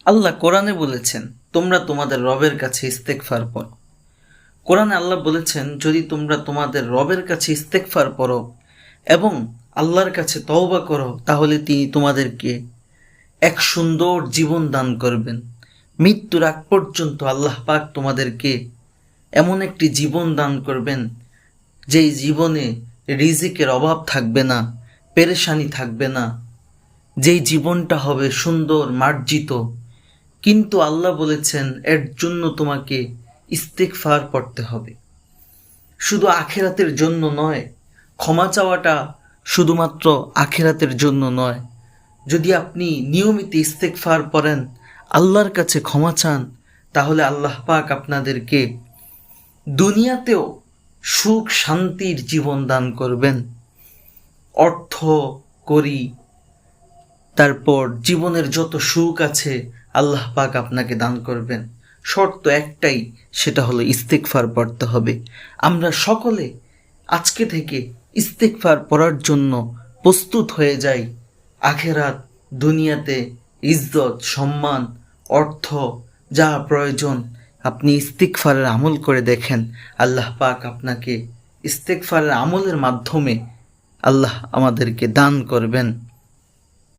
আল্লাহ কোরআনে বলেছেন তোমরা তোমাদের রবের কাছে ইস্তেগফার পড়ো। কোরআনে আল্লাহ বলেছেন যদি তোমরা তোমাদের রবের কাছে ইস্তেগফার পড়ো এবং আল্লাহর কাছে তওবা করো তাহলে তিনি তোমাদেরকে এক সুন্দর জীবন দান করবেন। মৃত্যুর আগ পর্যন্ত আল্লাহ পাক তোমাদেরকে এমন একটি জীবন দান করবেন যেই জীবনে রিজিকের অভাব থাকবে না, পেরেশানি থাকবে না, যেই জীবনটা হবে সুন্দর মার্জিত। কিন্তু আল্লাহ বলেছেন এর জন্য তোমাকে ইস্তেগফার পড়তে হবে। শুধু আখিরাতের জন্য নয়, ক্ষমা চাওয়াটা শুধুমাত্র আখিরাতের জন্য নয়। যদি আপনি নিয়মিত ইস্তেগফার পড়েন, আল্লাহর কাছে ক্ষমা চান, তাহলে আল্লাহ পাক আপনাদেরকে দুনিয়াতেও সুখ শান্তির জীবন দান করবেন। অর্থ করি, তারপর জীবনের যত সুখ আছে আল্লাহ পাক আপনাকে দান করবেন। শর্ত একটাই, সেটা হলো ইস্তেগফার পড়তে হবে। আমরা সকলে আজকে থেকে ইস্তেগফার পড়ার জন্য প্রস্তুত হয়ে যাই। আখেরাত দুনিয়াতে ইজ্জত সম্মান অর্থ যা প্রয়োজন আপনি ইস্তেগফারের আমল করে দেখেন। আল্লাহ পাক আপনাকে ইস্তেগফারের আমলের মাধ্যমে আল্লাহ আমাদেরকে দান করবেন।